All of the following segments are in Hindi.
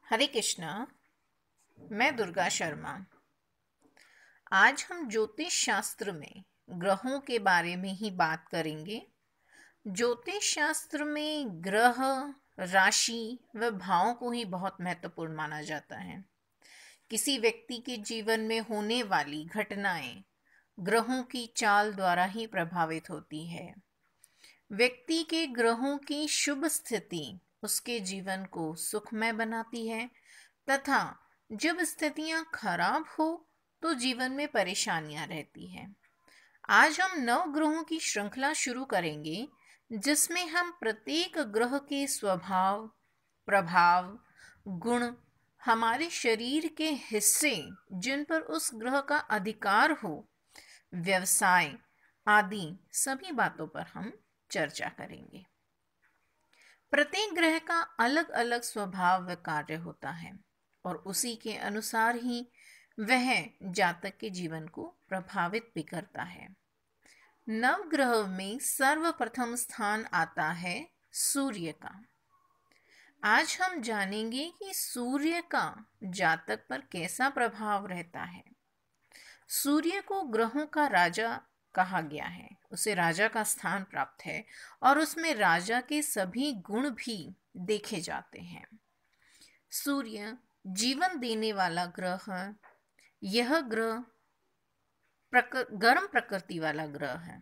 हरे कृष्णा। मैं दुर्गा शर्मा। आज हम ज्योतिष शास्त्र में ग्रहों के बारे में ही बात करेंगे। ज्योतिष शास्त्र में ग्रह, राशि व भावों को ही बहुत महत्वपूर्ण माना जाता है। किसी व्यक्ति के जीवन में होने वाली घटनाएं ग्रहों की चाल द्वारा ही प्रभावित होती है। व्यक्ति के ग्रहों की शुभ स्थिति उसके जीवन को सुखमय बनाती है तथा जब स्थितियां खराब हो तो जीवन में परेशानियां रहती हैं। आज हम 9 ग्रहों की श्रृंखला शुरू करेंगे जिसमें हम प्रत्येक ग्रह के स्वभाव, प्रभाव, गुण, हमारे शरीर के हिस्से जिन पर उस ग्रह का अधिकार हो, व्यवसाय आदि सभी बातों पर हम चर्चा करेंगे। प्रत्येक ग्रह का अलग अलग स्वभाव व कार्य होता है और उसी के अनुसार ही वह जातक के जीवन को प्रभावित भी करता है। नवग्रह में सर्वप्रथम स्थान आता है सूर्य का। आज हम जानेंगे कि सूर्य का जातक पर कैसा प्रभाव रहता है। सूर्य को ग्रहों का राजा कहा गया है, उसे राजा का स्थान प्राप्त है और उसमें राजा के सभी गुण भी देखे जाते हैं। सूर्य जीवन देने वाला ग्रह है। यह ग्रह गर्म प्रकृति वाला ग्रह है,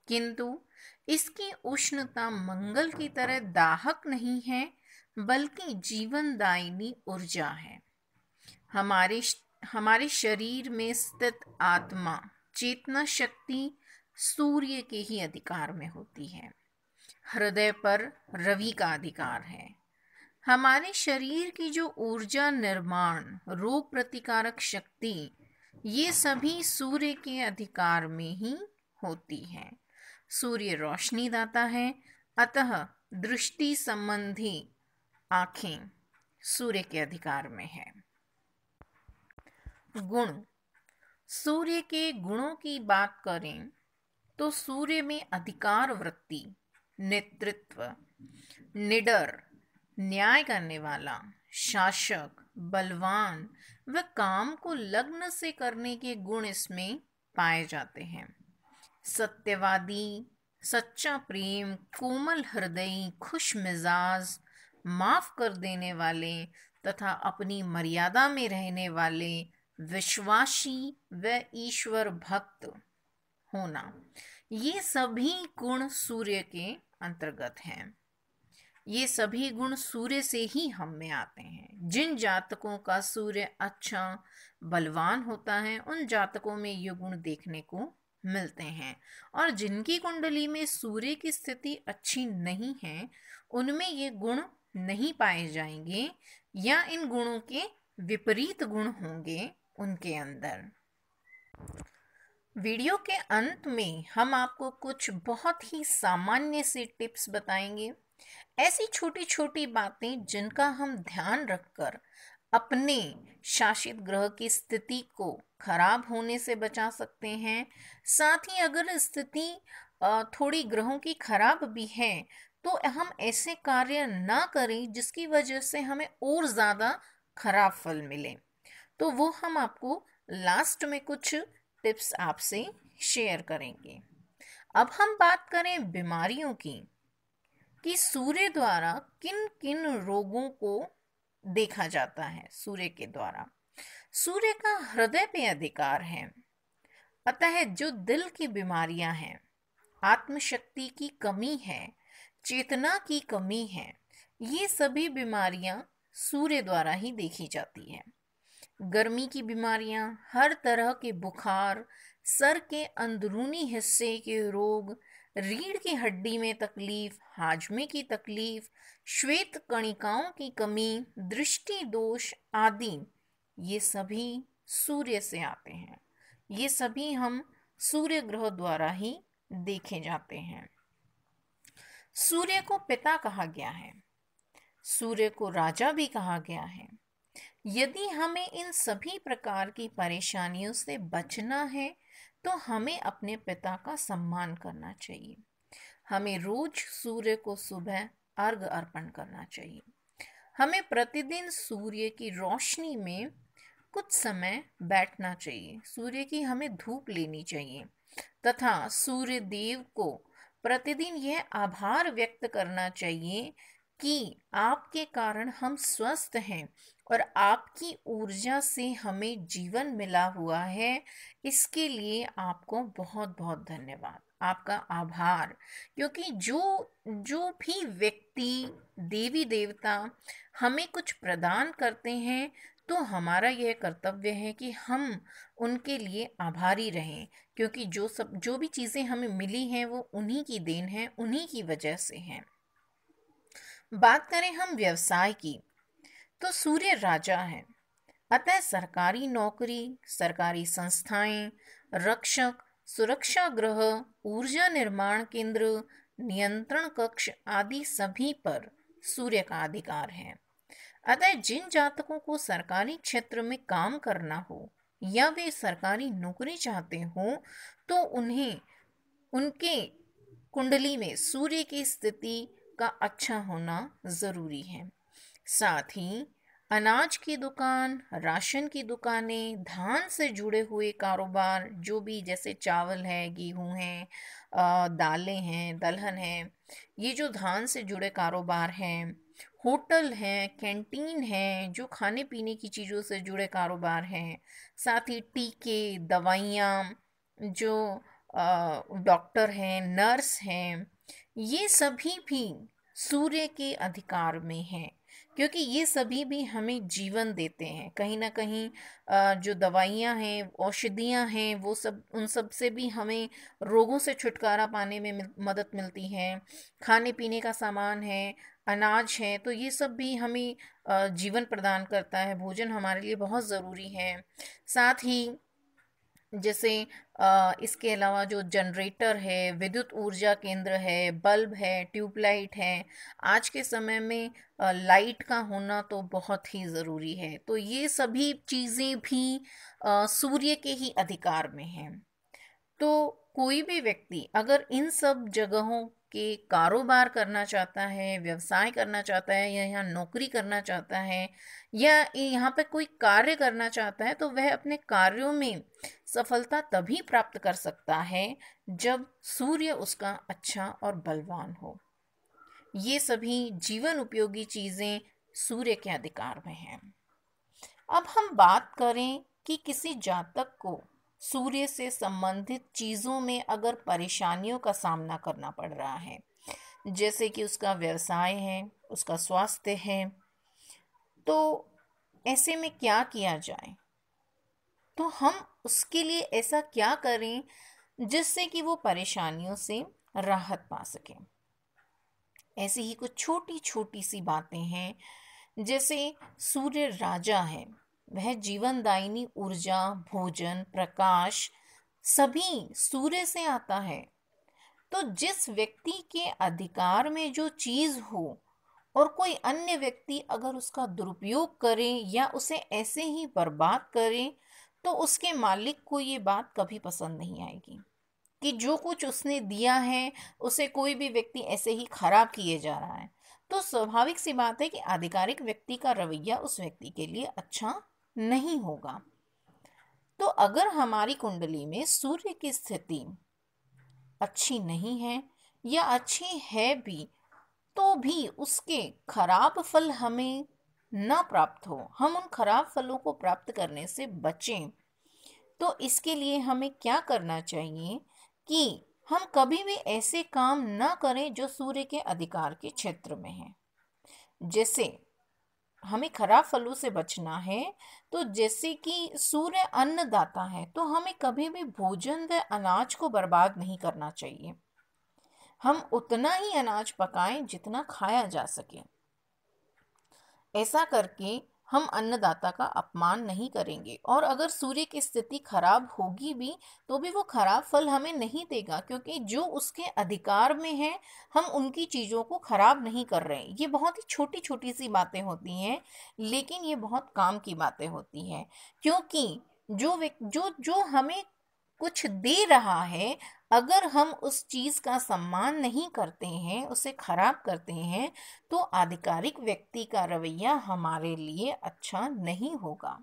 किंतु इसकी उष्णता मंगल की तरह दाहक नहीं है बल्कि जीवनदायिनी ऊर्जा है। हमारे शरीर में स्थित आत्मा, चेतना शक्ति सूर्य के ही अधिकार में होती है। हृदय पर रवि का अधिकार है। हमारे शरीर की जो ऊर्जा निर्माण, रोग प्रतिकारक शक्ति, ये सभी सूर्य के अधिकार में ही होती है। सूर्य रोशनी दाता है, अतः दृष्टि संबंधी आंखें सूर्य के अधिकार में है। गुण, सूर्य के गुणों की बात करें तो सूर्य में अधिकार वृत्ति, नेतृत्व, निडर, न्याय करने वाला, शासक, बलवान व काम को लग्न से करने के गुण इसमें पाए जाते हैं। सत्यवादी, सच्चा प्रेम, कोमल हृदय, खुश मिजाज, माफ कर देने वाले तथा अपनी मर्यादा में रहने वाले, विश्वासी व ईश्वर भक्त होना, ये सभी गुण सूर्य के अंतर्गत हैं। ये सभी गुण सूर्य से ही हम में आते हैं। जिन जातकों का सूर्य अच्छा बलवान होता है उन जातकों में ये गुण देखने को मिलते हैं, और जिनकी कुंडली में सूर्य की स्थिति अच्छी नहीं है उनमें ये गुण नहीं पाए जाएंगे या इन गुणों के विपरीत गुण होंगे उनके अंदर। वीडियो के अंत में हम आपको कुछ बहुत ही सामान्य से टिप्स बताएंगे, ऐसी छोटी छोटी बातें जिनका हम ध्यान रखकर अपने शासित ग्रह की स्थिति को खराब होने से बचा सकते हैं। साथ ही अगर स्थिति थोड़ी ग्रहों की खराब भी है तो हम ऐसे कार्य ना करें जिसकी वजह से हमें और ज़्यादा खराब फल मिले। तो वो हम आपको लास्ट में कुछ टिप्स आपसे शेयर करेंगे। अब हम बात करें बीमारियों की कि सूर्य द्वारा किन किन रोगों को देखा जाता है। सूर्य के द्वारा सूर्य का हृदय पे अधिकार है, अतः जो दिल की बीमारियां हैं, आत्मशक्ति की कमी है, चेतना की कमी है, ये सभी बीमारियां सूर्य द्वारा ही देखी जाती है। गर्मी की बीमारियां, हर तरह के बुखार, सर के अंदरूनी हिस्से के रोग, रीढ़ की हड्डी में तकलीफ, हाजमे की तकलीफ, श्वेत कणिकाओं की कमी, दृष्टि दोष आदि, ये सभी सूर्य से आते हैं। ये सभी हम सूर्य ग्रह द्वारा ही देखे जाते हैं। सूर्य को पिता कहा गया है, सूर्य को राजा भी कहा गया है। यदि हमें इन सभी प्रकार की परेशानियों से बचना है तो हमें अपने पिता का सम्मान करना चाहिए। हमें रोज सूर्य को सुबह अर्घ अर्पण करना चाहिए। हमें प्रतिदिन सूर्य की रोशनी में कुछ समय बैठना चाहिए। सूर्य की हमें धूप लेनी चाहिए तथा सूर्य देव को प्रतिदिन यह आभार व्यक्त करना चाहिए कि आपके कारण हम स्वस्थ हैं और आपकी ऊर्जा से हमें जीवन मिला हुआ है। इसके लिए आपको बहुत बहुत धन्यवाद, आपका आभार। क्योंकि जो जो भी व्यक्ति, देवी देवता हमें कुछ प्रदान करते हैं तो हमारा यह कर्तव्य है कि हम उनके लिए आभारी रहें, क्योंकि जो भी चीज़ें हमें मिली हैं वो उन्हीं की देन है, उन्हीं की वजह से हैं। बात करें हम व्यवसाय की, तो सूर्य राजा है, अतः सरकारी नौकरी, सरकारी संस्थाएं, रक्षक, सुरक्षा गृह, ऊर्जा निर्माण केंद्र, नियंत्रण कक्ष आदि सभी पर सूर्य का अधिकार है। अतः जिन जातकों को सरकारी क्षेत्र में काम करना हो या वे सरकारी नौकरी चाहते हो तो उन्हें उनके कुंडली में सूर्य की स्थिति का अच्छा होना जरूरी है। साथ ही अनाज की दुकान, राशन की दुकानें, धान से जुड़े हुए कारोबार, जो भी जैसे चावल है, गेहूं है, दालें हैं, दलहन है, ये जो धान से जुड़े कारोबार हैं, होटल हैं, कैंटीन हैं, जो खाने पीने की चीज़ों से जुड़े कारोबार हैं, साथ ही टीके, दवाइयाँ, जो डॉक्टर हैं, नर्स हैं, ये सभी भी सूर्य के अधिकार में हैं, क्योंकि ये सभी भी हमें जीवन देते हैं। कहीं ना कहीं जो दवाइयाँ हैं, औषधियाँ हैं, वो सब, उन सब से भी हमें रोगों से छुटकारा पाने में मदद मिलती है। खाने पीने का सामान है, अनाज है, तो ये सब भी हमें जीवन प्रदान करता है। भोजन हमारे लिए बहुत ज़रूरी है। साथ ही जैसे इसके अलावा जो जनरेटर है, विद्युत ऊर्जा केंद्र है, बल्ब है, ट्यूबलाइट है, आज के समय में लाइट का होना तो बहुत ही ज़रूरी है। तो ये सभी चीज़ें भी सूर्य के ही अधिकार में हैं। तो कोई भी व्यक्ति अगर इन सब जगहों के कारोबार करना चाहता है, व्यवसाय करना चाहता है, या यहाँ नौकरी करना चाहता है, या यहाँ पे कोई कार्य करना चाहता है, तो वह अपने कार्यों में सफलता तभी प्राप्त कर सकता है जब सूर्य उसका अच्छा और बलवान हो। ये सभी जीवन उपयोगी चीज़ें सूर्य के अधिकार में हैं। अब हम बात करें कि किसी जातक को सूर्य से संबंधित चीज़ों में अगर परेशानियों का सामना करना पड़ रहा है, जैसे कि उसका व्यवसाय है, उसका स्वास्थ्य है, तो ऐसे में क्या किया जाए? तो हम उसके लिए ऐसा क्या करें जिससे कि वो परेशानियों से राहत पा सके? ऐसी ही कुछ छोटी छोटी सी बातें हैं। जैसे सूर्य राजा है, वह जीवनदायिनी ऊर्जा, भोजन, प्रकाश सभी सूर्य से आता है। तो जिस व्यक्ति के अधिकार में जो चीज हो और कोई अन्य व्यक्ति अगर उसका दुरुपयोग करे या उसे ऐसे ही बर्बाद करे, तो उसके मालिक को ये बात कभी पसंद नहीं आएगी कि जो कुछ उसने दिया है उसे कोई भी व्यक्ति ऐसे ही खराब किए जा रहा है। तो स्वाभाविक सी बात है कि आधिकारिक व्यक्ति का रवैया उस व्यक्ति के लिए अच्छा नहीं होगा। तो अगर हमारी कुंडली में सूर्य की स्थिति अच्छी नहीं है या अच्छी है भी, तो भी उसके खराब फल हमें न प्राप्त हो, हम उन खराब फलों को प्राप्त करने से बचें, तो इसके लिए हमें क्या करना चाहिए कि हम कभी भी ऐसे काम न करें जो सूर्य के अधिकार के क्षेत्र में हैं। जैसे हमें खराब फलों से बचना है, तो जैसे कि सूर्य अन्नदाता है, तो हमें कभी भी भोजन व अनाज को बर्बाद नहीं करना चाहिए। हम उतना ही अनाज पकाएं जितना खाया जा सके। ऐसा करके हम अन्नदाता का अपमान नहीं करेंगे। और अगर सूर्य की स्थिति खराब होगी भी तो भी वो खराब फल हमें नहीं देगा, क्योंकि जो उसके अधिकार में है हम उनकी चीज़ों को खराब नहीं कर रहे हैं। ये बहुत ही छोटी छोटी सी बातें होती हैं, लेकिन ये बहुत काम की बातें होती हैं, क्योंकि जो जो हमें कुछ दे रहा है, अगर हम उस चीज का सम्मान नहीं करते हैं, उसे खराब करते हैं, तो आधिकारिक व्यक्ति का रवैया हमारे लिए अच्छा नहीं होगा।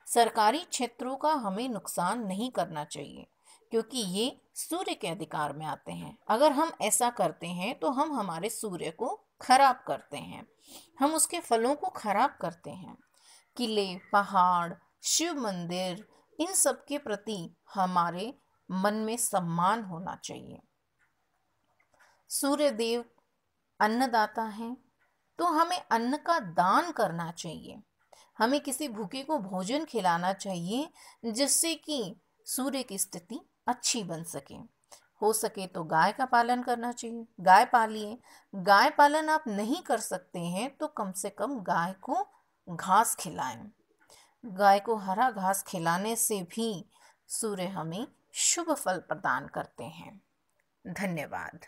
सरकारी क्षेत्रों का हमें नुकसान नहीं करना चाहिए, क्योंकि ये सूर्य के अधिकार में आते हैं। अगर हम ऐसा करते हैं तो हम हमारे सूर्य को खराब करते हैं, हम उसके फलों को खराब करते हैं। किले, पहाड़, शिव मंदिर, इन सब के प्रति हमारे मन में सम्मान होना चाहिए। सूर्य देव अन्नदाता हैं, तो हमें अन्न का दान करना चाहिए। हमें किसी भूखे को भोजन खिलाना चाहिए, जिससे कि सूर्य की स्थिति अच्छी बन सके। हो सके तो गाय का पालन करना चाहिए, गाय पालिए। गाय पालन आप नहीं कर सकते हैं तो कम से कम गाय को घास खिलाएं। गाय को हरा घास खिलाने से भी सूर्य हमें शुभ फल प्रदान करते हैं। धन्यवाद।